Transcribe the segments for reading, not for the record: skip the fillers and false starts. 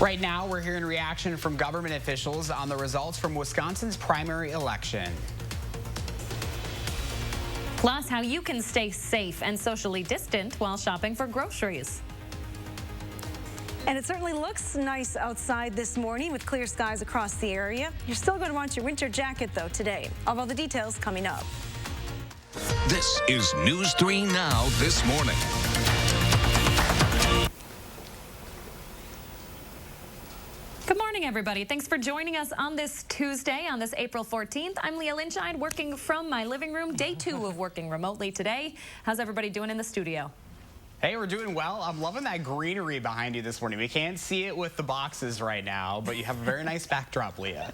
Right now, we're hearing reaction from government officials on the results from Wisconsin's primary election. Plus, how you can stay safe and socially distant while shopping for groceries. And it certainly looks nice outside this morning with clear skies across the area. You're still going to want your winter jacket, though, today. All the details coming up. This is News 3 Now this morning. Good morning, everybody. Thanks for joining us on this Tuesday, on this April 14th. I'm Leah Lynchine, working from my living room. Day 2 of working remotely today. How's everybody doing in the studio? Hey, we're doing well. I'm loving that greenery behind you this morning. We can't see it with the boxes right now, but you have a very nice backdrop, Leah.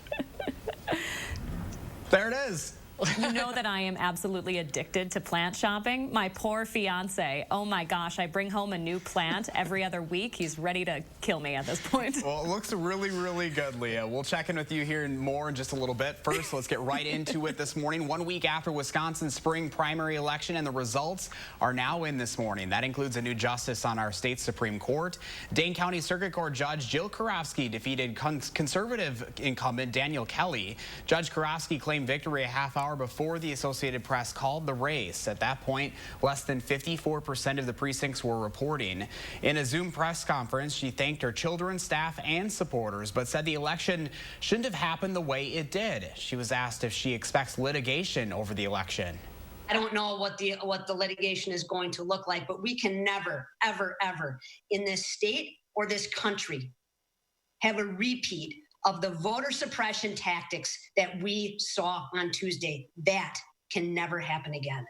There it is. You know that I am absolutely addicted to plant shopping. My poor fiance, oh my gosh, I bring home a new plant every other week. He's ready to kill me at this point. Well, it looks really, really good, Leah. We'll check in with you here more in just a little bit. First, let's get right into it this morning. 1 week after Wisconsin's spring primary election, and the results are now in this morning. That includes a new justice on our state Supreme Court. Dane County Circuit Court Judge Jill Kurowski defeated conservative incumbent Daniel Kelly. Judge Kurowski claimed victory a half hour before the Associated Press called the race. At that point, less than 54% of the precincts were reporting. In a Zoom press conference, she thanked her children, staff, and supporters, but said the election shouldn't have happened the way it did. She was asked if she expects litigation over the election. I don't know what the litigation is going to look like, but we can never, ever, ever in this state or this country have a repeat of the voter suppression tactics that we saw on Tuesday. That can never happen again.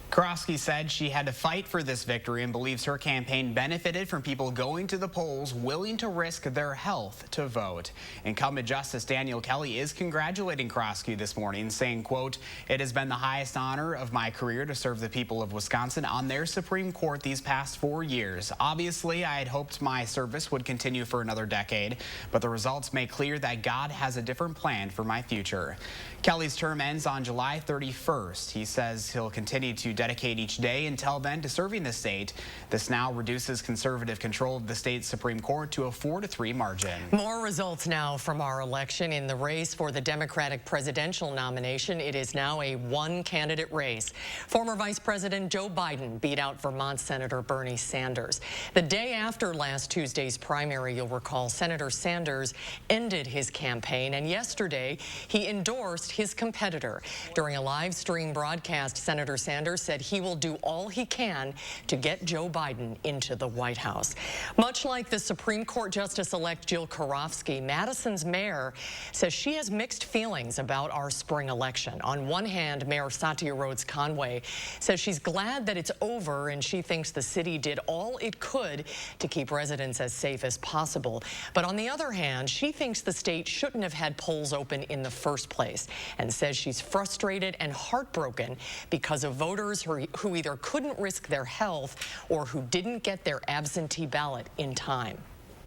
Kurowski said she had to fight for this victory and believes her campaign benefited from people going to the polls willing to risk their health to vote. Incumbent Justice Daniel Kelly is congratulating Kurowski this morning, saying, quote, "It has been the highest honor of my career to serve the people of Wisconsin on their Supreme Court these past 4 years. Obviously, I had hoped my service would continue for another decade, but the results make clear that God has a different plan for my future." Kelly's term ends on July 31st. He says he'll continue to dedicate each day until then to serving the state. This now reduces conservative control of the state's Supreme Court to a 4-3 margin. More results now from our election in the race for the Democratic presidential nomination. It is now a one-candidate race. Former Vice President Joe Biden beat out Vermont Senator Bernie Sanders. The day after last Tuesday's primary, you'll recall, Senator Sanders ended his campaign, and yesterday he endorsed his competitor. During a live stream broadcast, Senator Sanders said he will do all he can to get Joe Biden into the White House. Much like the Supreme Court Justice-elect Jill Kurowski, Madison's mayor says she has mixed feelings about our spring election. On one hand, Mayor Satya Rhodes Conway says she's glad that it's over and she thinks the city did all it could to keep residents as safe as possible. But on the other hand, she thinks the state shouldn't have had polls open in the first place, and says she's frustrated and heartbroken because of voters who either couldn't risk their health or who didn't get their absentee ballot in time.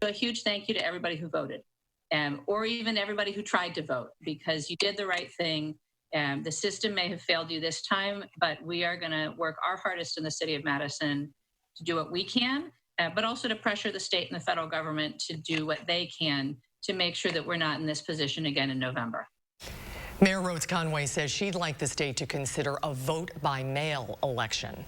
A huge thank you to everybody who voted, or even everybody who tried to vote, because you did the right thing. The system may have failed you this time, but we are going to work our hardest in the city of Madison to do what we can, but also to pressure the state and the federal government to do what they can to make sure that we're not in this position again in November. Mayor Rhodes Conway says she'd like the state to consider a vote-by-mail election.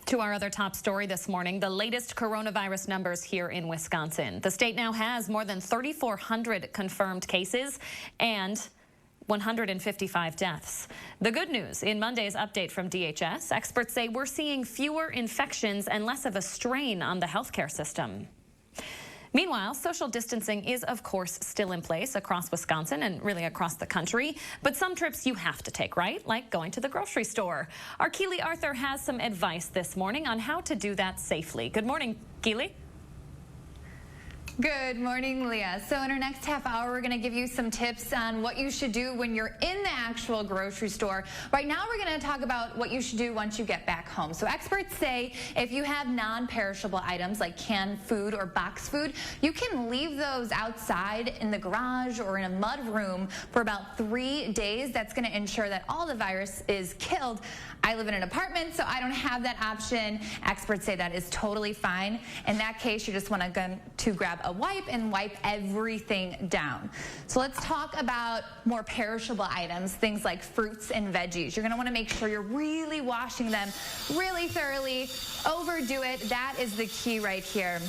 To our other top story this morning, the latest coronavirus numbers here in Wisconsin. The state now has more than 3,400 confirmed cases and 155 deaths. The good news in Monday's update from DHS, experts say we're seeing fewer infections and less of a strain on the healthcare system. Meanwhile, social distancing is, of course, still in place across Wisconsin and really across the country. But some trips you have to take, right? Like going to the grocery store. Our Keely Arthur has some advice this morning on how to do that safely. Good morning, Keely. Good morning, Leah. So in our next half hour, we're going to give you some tips on what you should do when you're in the actual grocery store. Right now, we're going to talk about what you should do once you get back home. So experts say if you have non-perishable items like canned food or box food, you can leave those outside in the garage or in a mud room for about 3 days. That's going to ensure that all the virus is killed. I live in an apartment, so I don't have that option. Experts say that is totally fine. In that case, you just want to grab a wipe and wipe everything down. So let's talk about more perishable items, things like fruits and veggies. You're going to want to make sure you're really washing them really thoroughly. Overdo it. That is the key right here.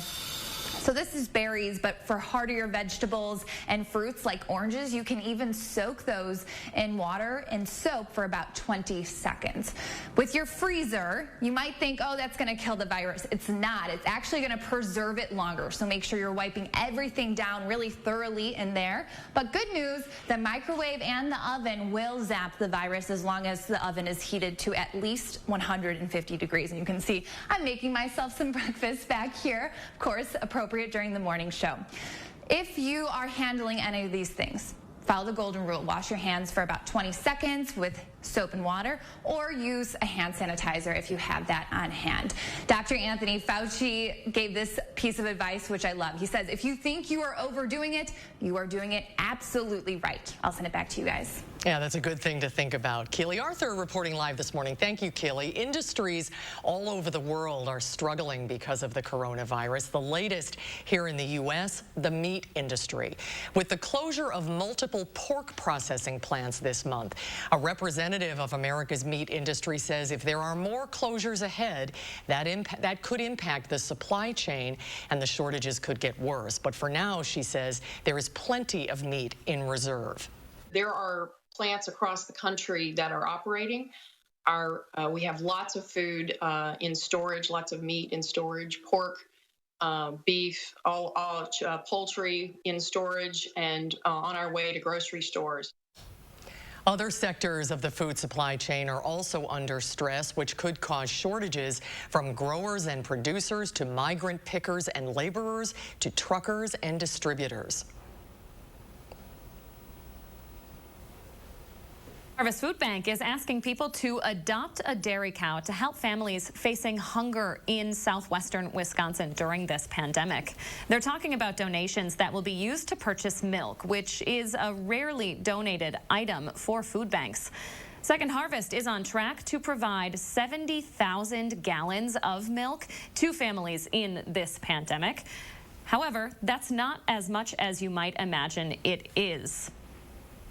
So this is berries, but for hardier vegetables and fruits like oranges, you can even soak those in water and soap for about 20 seconds. With your freezer, you might think, oh, that's going to kill the virus. It's not. It's actually going to preserve it longer. So make sure you're wiping everything down really thoroughly in there. But good news, the microwave and the oven will zap the virus as long as the oven is heated to at least 150 degrees. And you can see I'm making myself some breakfast back here, of course, appropriate during the morning show. If you are handling any of these things, follow the golden rule. Wash your hands for about 20 seconds with soap and water, or use a hand sanitizer if you have that on hand. Dr. Anthony Fauci gave this piece of advice, which I love. He says, if you think you are overdoing it, you are doing it absolutely right. I'll send it back to you guys. Yeah, that's a good thing to think about. Keely Arthur reporting live this morning. Thank you, Keely. Industries all over the world are struggling because of the coronavirus. The latest here in the U.S., the meat industry. With the closure of multiple pork processing plants this month, a representative of America's meat industry says if there are more closures ahead, that could impact the supply chain and the shortages could get worse. But for now, she says, there is plenty of meat in reserve. There are plants across the country that are operating. We have lots of food in storage, lots of meat in storage, pork, beef, poultry in storage, and on our way to grocery stores. Other sectors of the food supply chain are also under stress, which could cause shortages from growers and producers to migrant pickers and laborers to truckers and distributors. Harvest Foodbank is asking people to adopt a dairy cow to help families facing hunger in southwestern Wisconsin during this pandemic. They're talking about donations that will be used to purchase milk, which is a rarely donated item for food banks. Second Harvest is on track to provide 70,000 gallons of milk to families in this pandemic. However, that's not as much as you might imagine it is.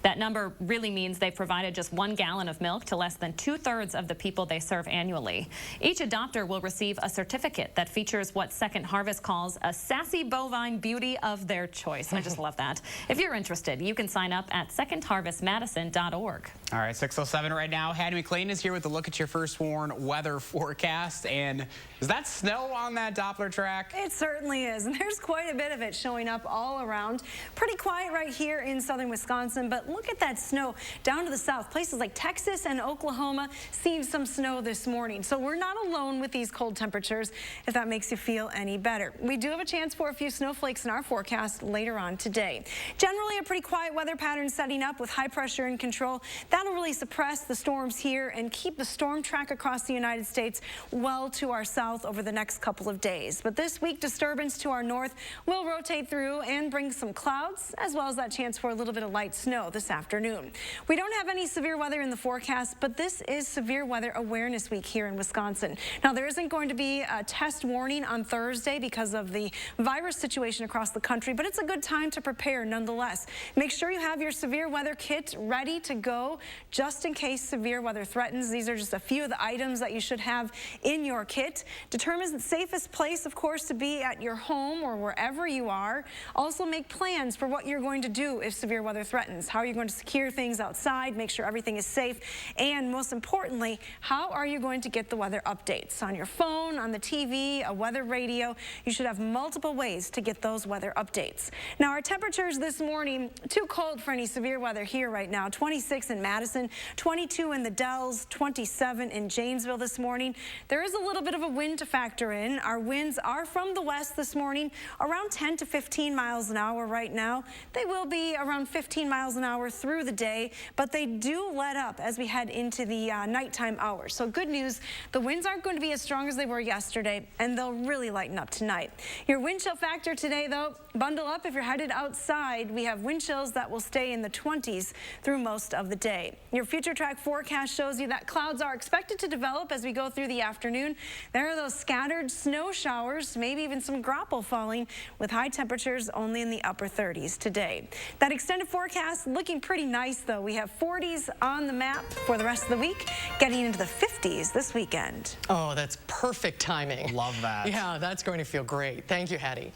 That number really means they've provided just 1 gallon of milk to less than 2/3 of the people they serve annually. Each adopter will receive a certificate that features what Second Harvest calls a sassy bovine beauty of their choice. I just love that. If you're interested, you can sign up at secondharvestmadison.org. All right, 6:07 right now. Hattie McLean is here with a look at your first warn weather forecast. And is that snow on that Doppler track? It certainly is. And there's quite a bit of it showing up all around. Pretty quiet right here in southern Wisconsin, but look at that snow down to the south. Places like Texas and Oklahoma seeing some snow this morning. So we're not alone with these cold temperatures, if that makes you feel any better. We do have a chance for a few snowflakes in our forecast later on today. Generally a pretty quiet weather pattern setting up with high pressure in control. That'll really suppress the storms here and keep the storm track across the United States well to our south over the next couple of days. But this week, disturbance to our north will rotate through and bring some clouds, as well as that chance for a little bit of light snow this afternoon. We don't have any severe weather in the forecast, but this is Severe Weather Awareness Week here in Wisconsin. Now, there isn't going to be a test warning on Thursday because of the virus situation across the country, but it's a good time to prepare nonetheless. Make sure you have your severe weather kit ready to go just in case severe weather threatens. These are just a few of the items that you should have in your kit. Determine the safest place, of course, to be at your home or wherever you are. Also make plans for what you're going to do if severe weather threatens. How are you going to secure things outside, make sure everything is safe, and most importantly, how are you going to get the weather updates? On your phone, on the TV, a weather radio. You should have multiple ways to get those weather updates. Now, our temperatures this morning, too cold for any severe weather here right now. 26 in Madison, 22 in the Dells, 27 in Janesville this morning. There is a little bit of a wind to factor in. Our winds are from the west this morning, around 10 to 15 miles an hour right now. They will be around 15 miles an hour shower through the day, but they do let up as we head into the nighttime hours. So good news, the winds aren't going to be as strong as they were yesterday, and they'll really lighten up tonight. Your wind chill factor today, though, bundle up if you're headed outside. We have wind chills that will stay in the 20s through most of the day. Your future track forecast shows you that clouds are expected to develop as we go through the afternoon. There are those scattered snow showers, maybe even some graupel falling, with high temperatures only in the upper 30s today. That extended forecast looking pretty nice, though. We have 40s on the map for the rest of the week, getting into the 50s this weekend. Oh, that's perfect timing. Love that. Yeah, that's going to feel great. Thank you, Hattie.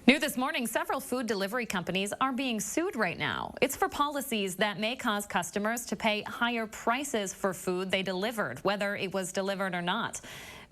New this morning, several food delivery companies are being sued right now. It's for policies that may cause customers to pay higher prices for food they delivered, whether it was delivered or not.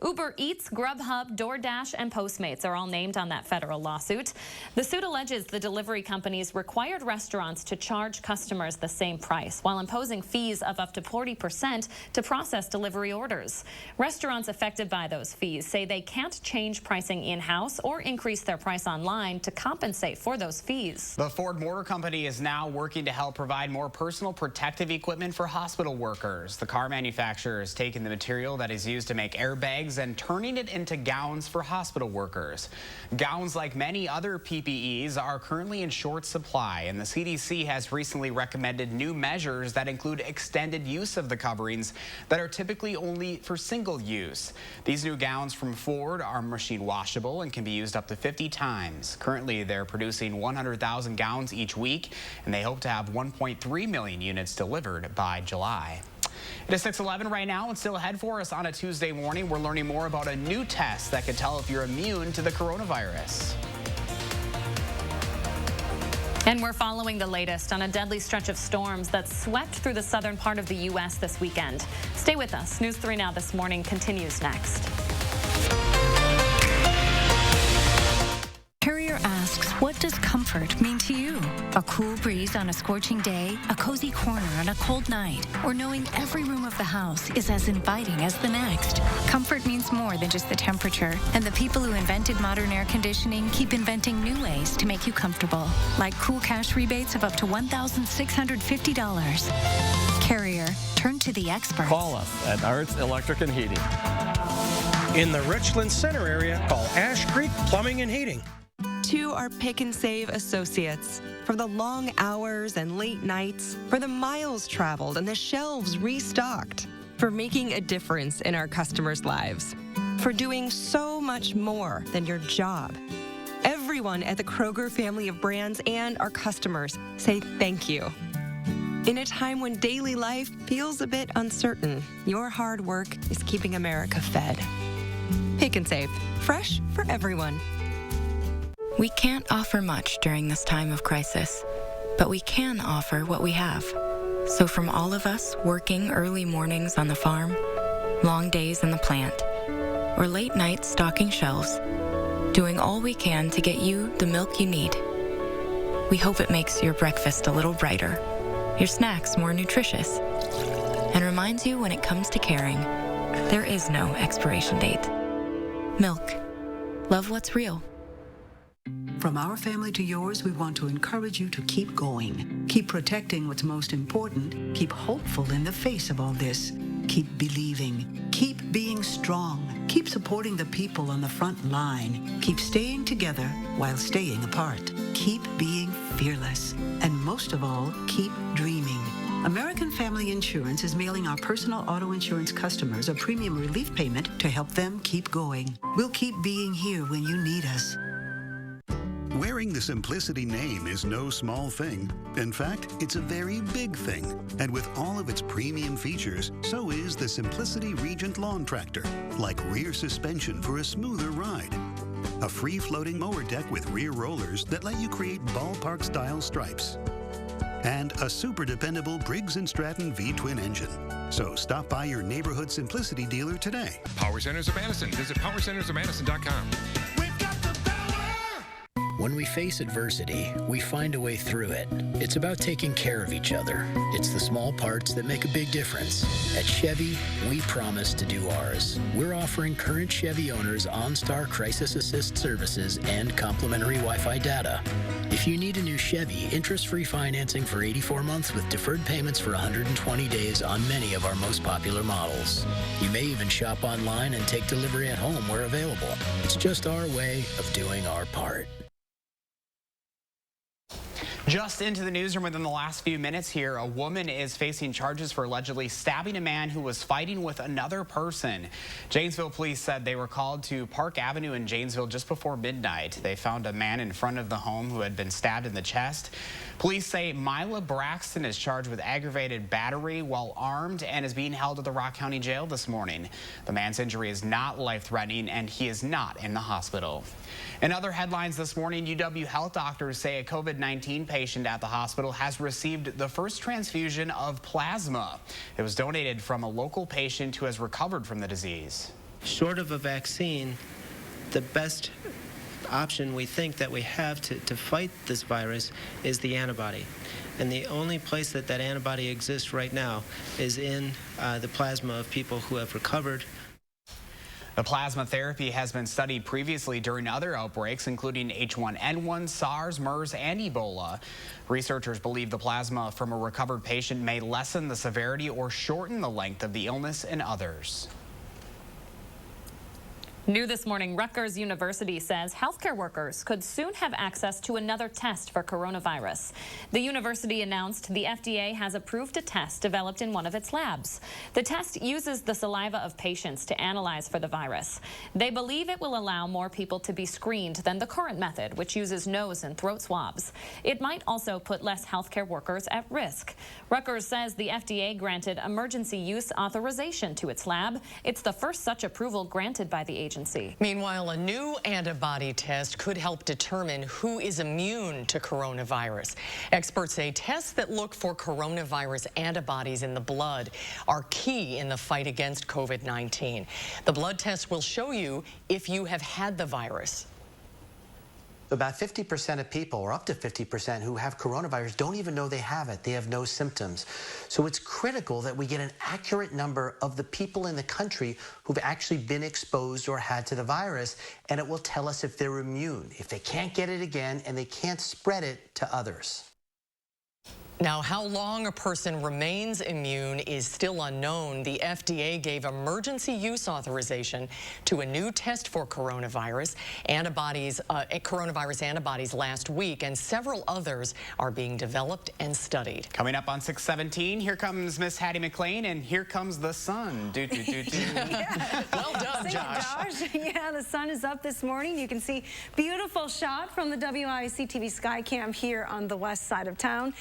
Uber Eats, Grubhub, DoorDash, and Postmates are all named on that federal lawsuit. The suit alleges the delivery companies required restaurants to charge customers the same price while imposing fees of up to 40% to process delivery orders. Restaurants affected by those fees say they can't change pricing in-house or increase their price online to compensate for those fees. The Ford Motor Company is now working to help provide more personal protective equipment for hospital workers. The car manufacturer has taken the material that is used to make airbags and turning it into gowns for hospital workers. Gowns, like many other PPEs, are currently in short supply, and the CDC has recently recommended new measures that include extended use of the coverings that are typically only for single use. These new gowns from Ford are machine washable and can be used up to 50 times. Currently, they're producing 100,000 gowns each week, and they hope to have 1.3 million units delivered by July. It is 6:11 right now, and still ahead for us on a Tuesday morning, we're learning more about a new test that can tell if you're immune to the coronavirus. And we're following the latest on a deadly stretch of storms that swept through the southern part of the U.S. this weekend. Stay with us. News 3 Now This Morning continues next. Carrier asks, what does comfort mean to you? A cool breeze on a scorching day, a cozy corner on a cold night, or knowing every room of the house is as inviting as the next. Comfort means more than just the temperature, and the people who invented modern air conditioning keep inventing new ways to make you comfortable, like cool cash rebates of up to $1,650. Carrier, turn to the experts. Call us at Arts Electric and Heating. In the Richland Center area, call Ash Creek Plumbing and Heating. To our Pick and Save associates, for the long hours and late nights, for the miles traveled and the shelves restocked, for making a difference in our customers' lives, for doing so much more than your job. Everyone at the Kroger family of brands and our customers say thank you. In a time when daily life feels a bit uncertain, your hard work is keeping America fed. Pick and Save, fresh for everyone. We can't offer much during this time of crisis, but we can offer what we have. So from all of us working early mornings on the farm, long days in the plant, or late nights stocking shelves, doing all we can to get you the milk you need. We hope it makes your breakfast a little brighter, your snacks more nutritious, and reminds you when it comes to caring, there is no expiration date. Milk. Love what's real. From our family to yours, we want to encourage you to keep going. Keep protecting what's most important. Keep hopeful in the face of all this. Keep believing. Keep being strong. Keep supporting the people on the front line. Keep staying together while staying apart. Keep being fearless. And most of all, keep dreaming. American Family Insurance is mailing our personal auto insurance customers a premium relief payment to help them keep going. We'll keep being here when you need us. Wearing the Simplicity name is no small thing. In fact, it's a very big thing. And with all of its premium features, so is the Simplicity Regent Lawn Tractor, like rear suspension for a smoother ride, a free-floating mower deck with rear rollers that let you create ballpark-style stripes, and a super dependable Briggs & Stratton V-twin engine. So stop by your neighborhood Simplicity dealer today. Power Centers of Madison. Visit powercentersofmadison.com. When we face adversity, we find a way through it. It's about taking care of each other. It's the small parts that make a big difference. At Chevy, we promise to do ours. We're offering current Chevy owners OnStar Crisis Assist services and complimentary Wi-Fi data. If you need a new Chevy, interest-free financing for 84 months with deferred payments for 120 days on many of our most popular models. You may even shop online and take delivery at home where available. It's just our way of doing our part. Just into the newsroom within the last few minutes here, a woman is facing charges for allegedly stabbing a man who was fighting with another person. Janesville police said they were called to Park Avenue in Janesville just before midnight. They found a man in front of the home who had been stabbed in the chest. Police say Mila Braxton is charged with aggravated battery while armed and is being held at the Rock County Jail this morning. The man's injury is not life-threatening and he is not in the hospital. In other headlines this morning, UW health doctors say a COVID-19 patient at the hospital has received the first transfusion of plasma. It was donated from a local patient who has recovered from the disease. Short of a vaccine, the best option we think that we have to fight this virus is the antibody. And the only place that that antibody exists right now is in the plasma of people who have recovered. The plasma therapy has been studied previously during other outbreaks, including H1N1, SARS, MERS, and Ebola. Researchers believe the plasma from a recovered patient may lessen the severity or shorten the length of the illness in others. New this morning, Rutgers University says healthcare workers could soon have access to another test for coronavirus. The university announced the FDA has approved a test developed in one of its labs. The test uses the saliva of patients to analyze for the virus. They believe it will allow more people to be screened than the current method, which uses nose and throat swabs. It might also put less healthcare workers at risk. Rutgers says the FDA granted emergency use authorization to its lab. It's the first such approval granted by the agency. Meanwhile, a new antibody test could help determine who is immune to coronavirus. Experts say tests that look for coronavirus antibodies in the blood are key in the fight against COVID-19. The blood test will show you if you have had the virus. About 50% of people, or up to 50% who have coronavirus don't even know they have it. They have no symptoms. So it's critical that we get an accurate number of the people in the country who've actually been exposed or had to the virus, and it will tell us if they're immune, if they can't get it again and they can't spread it to others. Now, how long a person remains immune is still unknown. The FDA gave emergency use authorization to a new test for coronavirus antibodies last week, and several others are being developed and studied. Coming up on 6:17, here comes Miss Hattie McLean, and here comes the sun. Yeah. Well done, Josh. Yeah, the sun is up this morning. You can see beautiful shot from the WIC-TV Skycam here on the west side of town.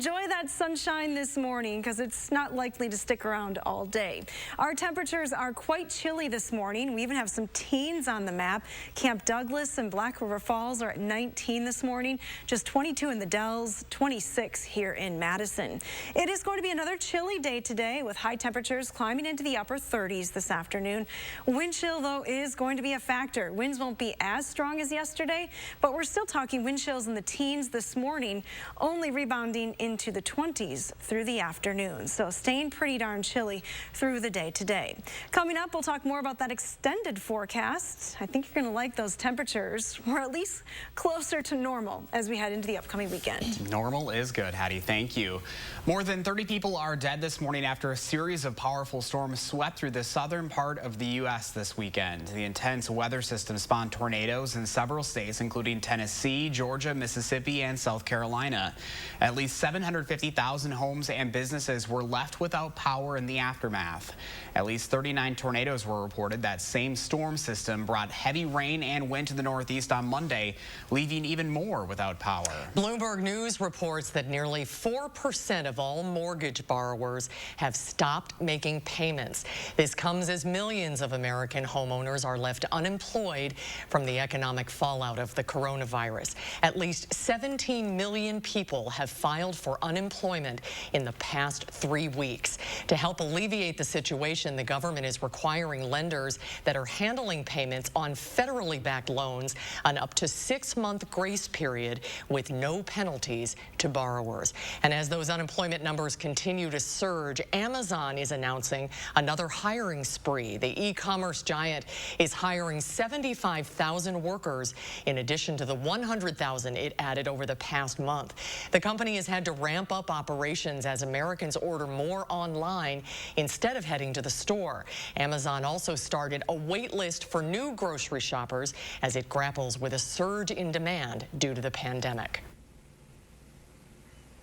Enjoy that sunshine this morning because it's not likely to stick around all day. Our temperatures are quite chilly this morning. We even have some teens on the map. Camp Douglas and Black River Falls are at 19 this morning, just 22 in the Dells, 26 here in Madison. It is going to be another chilly day today with high temperatures climbing into the upper 30s this afternoon. Wind chill, though, is going to be a factor. Winds won't be as strong as yesterday, but we're still talking wind chills in the teens this morning, only rebounding into the 20s through the afternoon. So staying pretty darn chilly through the day today. Coming up, we'll talk more about that extended forecast. I think you're going to like those temperatures. We're at least closer to normal as we head into the upcoming weekend. Normal is good, Hattie. Thank you. More than 30 people are dead this morning after a series of powerful storms swept through the southern part of the U.S. this weekend. The intense weather system spawned tornadoes in several states, including Tennessee, Georgia, Mississippi, and South Carolina. At least 750,000 homes and businesses were left without power in the aftermath. At least 39 tornadoes were reported. That same storm system brought heavy rain and wind to the northeast on Monday, leaving even more without power. Bloomberg News reports that nearly 4% of all mortgage borrowers have stopped making payments. This comes as millions of American homeowners are left unemployed from the economic fallout of the coronavirus. At least 17 million people have filed for unemployment in the past 3 weeks. To help alleviate the situation, the government is requiring lenders that are handling payments on federally backed loans an up to 6-month grace period with no penalties to borrowers. And as those unemployment numbers continue to surge, Amazon is announcing another hiring spree. The e-commerce giant is hiring 75,000 workers in addition to the 100,000 it added over the past month. The company has had to ramp up operations as Americans order more online instead of heading to the store. Amazon also started a wait list for new grocery shoppers as it grapples with a surge in demand due to the pandemic.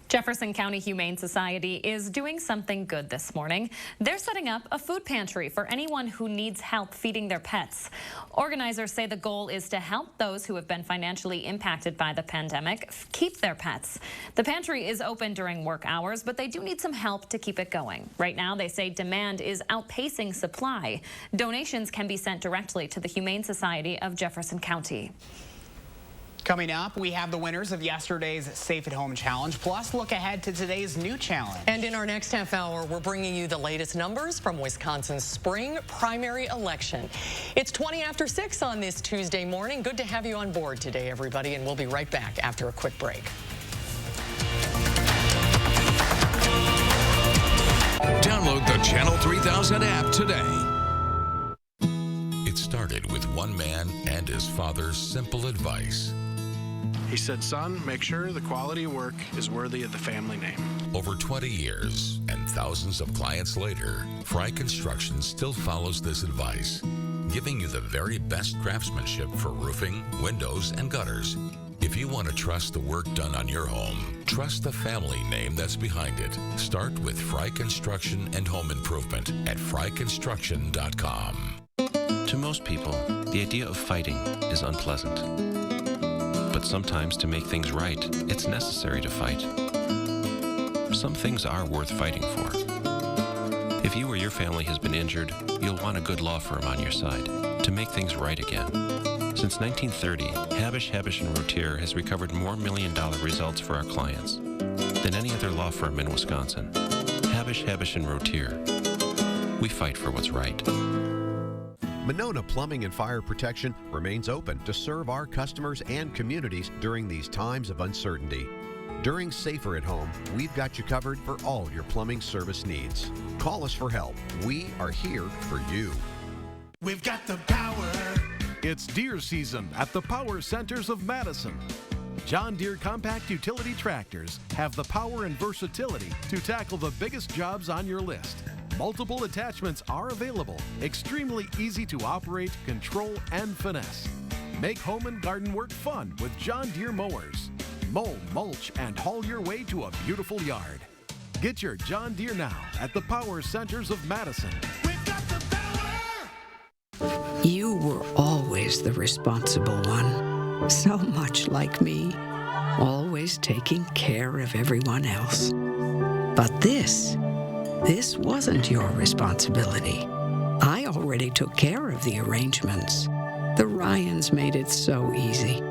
Jefferson County Humane Society is doing something good this morning. They're setting up a food pantry for anyone who needs help feeding their pets. Organizers say the goal is to help those who have been financially impacted by the pandemic keep their pets. The pantry is open during work hours, but they do need some help to keep it going. Right now, they say demand is outpacing supply. Donations can be sent directly to the Humane Society of Jefferson County. Coming up, we have the winners of yesterday's Safe at Home Challenge, plus look ahead to today's new challenge. And in our next half hour, we're bringing you the latest numbers from Wisconsin's spring primary election. It's 20 after 6 on this Tuesday morning. Good to have you on board today, everybody, and we'll be right back after a quick break. Download the Channel 3000 app today. It started with one man and his father's simple advice. He said, son, make sure the quality of work is worthy of the family name. Over 20 years and thousands of clients later, Fry Construction still follows this advice, giving you the very best craftsmanship for roofing, windows, and gutters. If you want to trust the work done on your home, trust the family name that's behind it. Start with Fry Construction and Home Improvement at fryconstruction.com. To most people, the idea of fighting is unpleasant. But sometimes to make things right, it's necessary to fight. Some things are worth fighting for. If you or your family has been injured, you'll want a good law firm on your side to make things right again. Since 1930, Habish, & Routier has recovered more million-dollar results for our clients than any other law firm in Wisconsin. Habish, & Routier. We fight for what's right. Monona Plumbing and Fire Protection remains open to serve our customers and communities during these times of uncertainty. During Safer at Home, we've got you covered for all your plumbing service needs. Call us for help. We are here for you. We've got the power. It's deer season at the Power Centers of Madison. John Deere compact utility tractors have the power and versatility to tackle the biggest jobs on your list. Multiple attachments are available, extremely easy to operate, control, and finesse. Make home and garden work fun with John Deere mowers. Mow, mulch, and haul your way to a beautiful yard. Get your John Deere now at the Power Centers of Madison. We've got the power! You were always the responsible one, so much like me, always taking care of everyone else. But this wasn't your responsibility. I already took care of the arrangements. The Ryans made it so easy.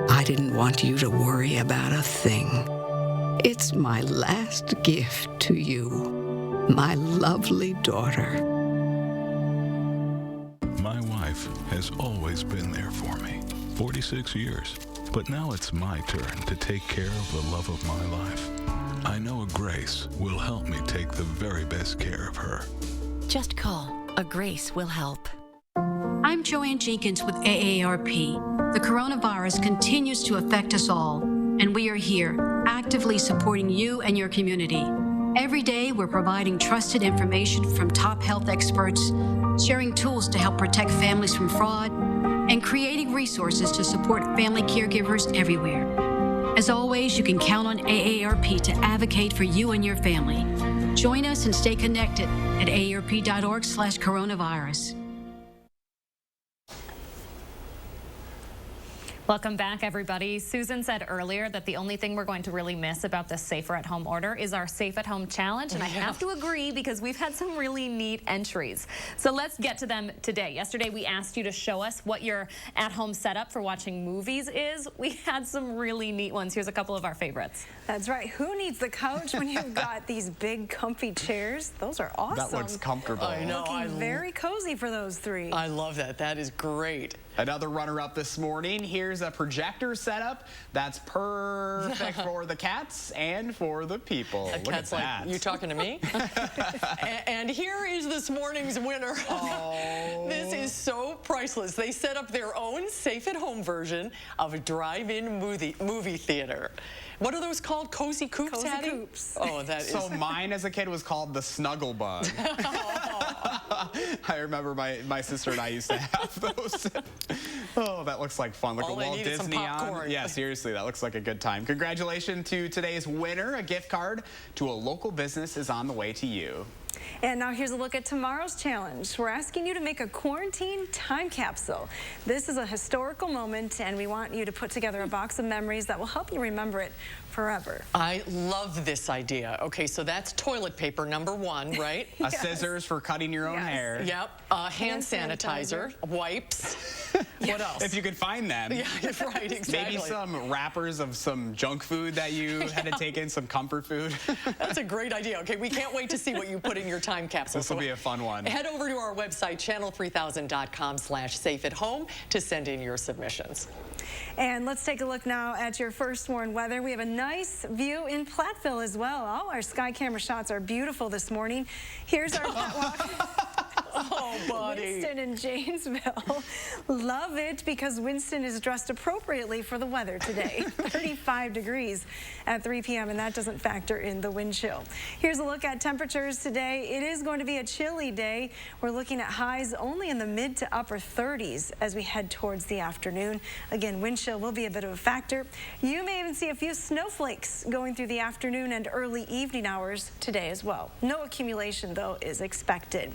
I didn't want you to worry about a thing. It's my last gift to you, my lovely daughter. My wife has always been there for me, 46 years. But now it's my turn to take care of the love of my life. I know a Grace will help me take the very best care of her. Just call. A Grace will help. I'm Joanne Jenkins with AARP. The coronavirus continues to affect us all, and we are here actively supporting you and your community. Every day, we're providing trusted information from top health experts, sharing tools to help protect families from fraud, and creating resources to support family caregivers everywhere. As always, you can count on AARP to advocate for you and your family. Join us and stay connected at aarp.org/coronavirus. Welcome back, everybody. Susan said earlier that the only thing we're going to really miss about this Safer at Home order is our Safe at Home challenge, and I have to agree because we've had some really neat entries. So let's get to them today. Yesterday, we asked you to show us what your at-home setup for watching movies is. We had some really neat ones. Here's a couple of our favorites. That's right. Who needs the couch when you've got these big, comfy chairs? Those are awesome. That looks comfortable. I know. Looking very cozy for those three. I love that. That is great. Another runner-up this morning. Here's a projector setup that's perfect for the cats and for the people. Look at that. Like, you talking to me? And here is this morning's winner. Oh. This is so priceless. They set up their own safe-at-home version of a drive-in movie theater. What are those called? Cozy coops, Cozy coops. Oh, that is. So mine as a kid was called the Snuggle Bug. I remember my sister and I used to have those. Oh, that looks like fun. Look at Walt Disney on. Yeah, seriously, that looks like a good time. Congratulations to today's winner. A gift card to a local business is on the way to you. And now here's a look at tomorrow's challenge. We're asking you to make a quarantine time capsule. This is a historical moment, and we want you to put together a box of memories that will help you remember it forever. I love this idea. Okay, so that's toilet paper, number one, right? Yes. Scissors for cutting your own hair. Yep. Hand sanitizer. Wipes. What else? If you could find them. Yeah, right, exactly. Maybe some wrappers of some junk food that you had to take in, some comfort food. That's a great idea. Okay, we can't wait to see what you put in your time capsule. This will be a fun one. Head over to our website, channel3000.com/safeathome to send in your submissions. And let's take a look now at your first warned weather. We have a nice view in Platteville as well. All our sky camera shots are beautiful this morning. Here's our pet walk. Oh, buddy. Winston in Janesville. Love it because Winston is dressed appropriately for the weather today. 35 degrees at 3 p.m. and that doesn't factor in the wind chill. Here's a look at temperatures today. It is going to be a chilly day. We're looking at highs only in the mid to upper 30s as we head towards the afternoon. Again, wind chill will be a bit of a factor. You may even see a few snowflakes going through the afternoon and early evening hours today as well. No accumulation, though, is expected.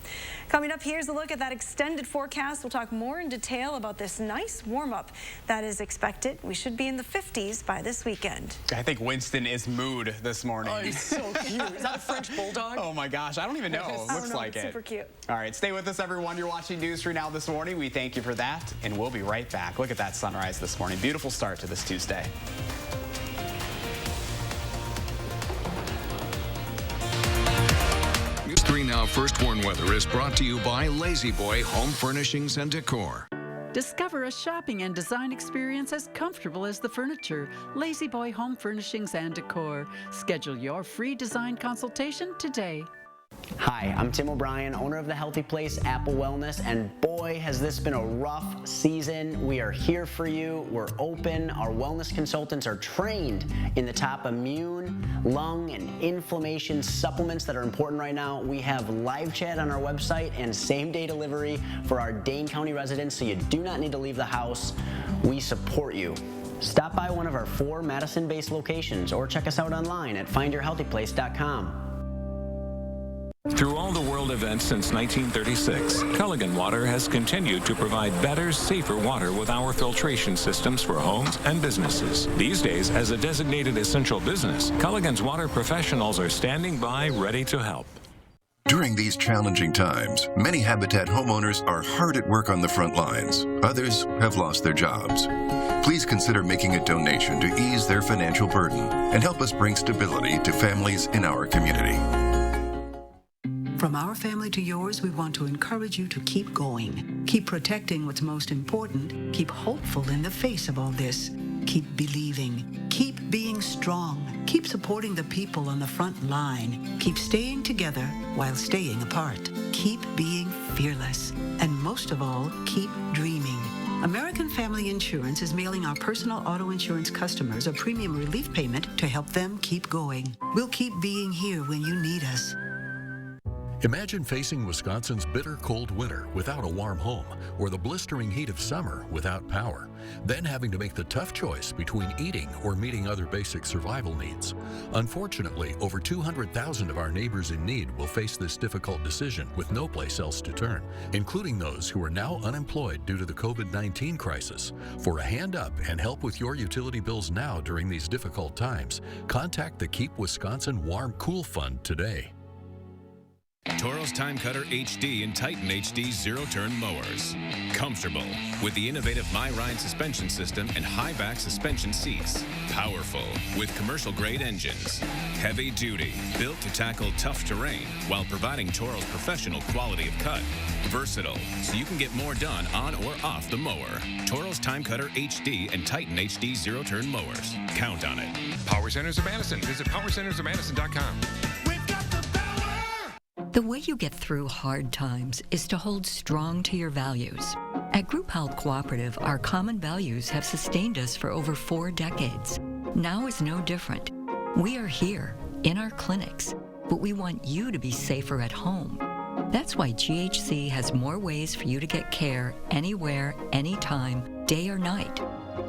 Coming up, here's a look at that extended forecast. We'll talk more in detail about this nice warm-up that is expected. We should be in the 50s by this weekend. I think Winston is mood this morning. Oh, he's so cute. Is that a French bulldog? Oh my gosh, I don't even know. It looks like it. Super cute. All right, stay with us, everyone. You're watching News 3 Now this morning. We thank you for that, and we'll be right back. Look at that sunrise this morning. Beautiful start to this Tuesday. News 3 Now First Warn Weather is brought to you by Lazy Boy Home Furnishings and Decor. Discover a shopping and design experience as comfortable as the furniture. Lazy Boy Home Furnishings and Decor. Schedule your free design consultation today. Hi, I'm Tim O'Brien, owner of the Healthy Place Apple Wellness, and boy, has this been a rough season. We are here for you. We're open. Our wellness consultants are trained in the top immune, lung, and inflammation supplements that are important right now. We have live chat on our website and same-day delivery for our Dane County residents, so you do not need to leave the house. We support you. Stop by one of our 4 Madison-based locations or check us out online at findyourhealthyplace.com. Through all the world events since 1936, Culligan Water has continued to provide better, safer water with our filtration systems for homes and businesses. These days, as a designated essential business, Culligan's water professionals are standing by, ready to help. During these challenging times, many Habitat homeowners are hard at work on the front lines. Others have lost their jobs. Please consider making a donation to ease their financial burden and help us bring stability to families in our community. From our family to yours, we want to encourage you to keep going. Keep protecting what's most important. Keep hopeful in the face of all this. Keep believing. Keep being strong. Keep supporting the people on the front line. Keep staying together while staying apart. Keep being fearless. And most of all, keep dreaming. American Family Insurance is mailing our personal auto insurance customers a premium relief payment to help them keep going. We'll keep being here when you need us. Imagine facing Wisconsin's bitter cold winter without a warm home, or the blistering heat of summer without power, then having to make the tough choice between eating or meeting other basic survival needs. Unfortunately, over 200,000 of our neighbors in need will face this difficult decision with no place else to turn, including those who are now unemployed due to the COVID-19 crisis. For a hand up and help with your utility bills now during these difficult times, contact the Keep Wisconsin Warm Cool Fund today. Toro's Time Cutter HD and Titan HD zero-turn mowers. Comfortable with the innovative MyRide suspension system and high-back suspension seats. Powerful with commercial-grade engines. Heavy-duty, built to tackle tough terrain while providing Toro's professional quality of cut. Versatile, so you can get more done on or off the mower. Toro's Time Cutter HD and Titan HD zero-turn mowers. Count on it. Power Centers of Madison. Visit powercentersofmadison.com. The way you get through hard times is to hold strong to your values. At Group Health Cooperative, our common values have sustained us for over 4 decades. Now is no different. We are here, in our clinics, but we want you to be safer at home. That's why GHC has more ways for you to get care anywhere, anytime, day or night.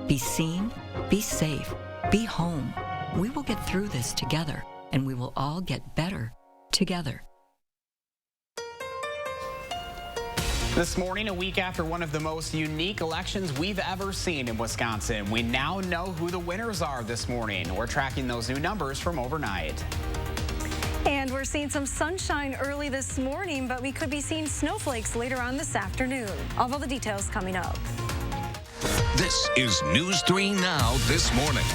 Be seen, be safe, be home. We will get through this together, and we will all get better together. This morning, a week after one of the most unique elections we've ever seen in Wisconsin, we now know who the winners are this morning. We're tracking those new numbers from overnight. And we're seeing some sunshine early this morning, but we could be seeing snowflakes later on this afternoon. All of the details coming up. This is News 3 Now this morning.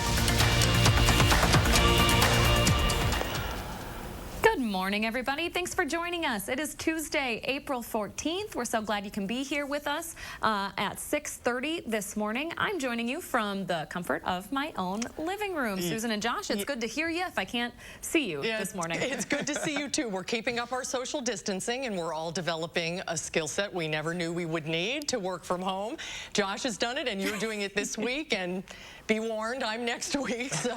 Good morning, everybody. Thanks for joining us. It is Tuesday, April 14th. We're so glad you can be here with us at 6:30 this morning. I'm joining you from the comfort of my own living room. Susan and Josh, it's good to hear you if I can't see you this morning. It's good to see you, too. We're keeping up our social distancing, and we're all developing a skill set we never knew we would need to work from home. Josh has done it, and you're doing it this week, and be warned, I'm next week, so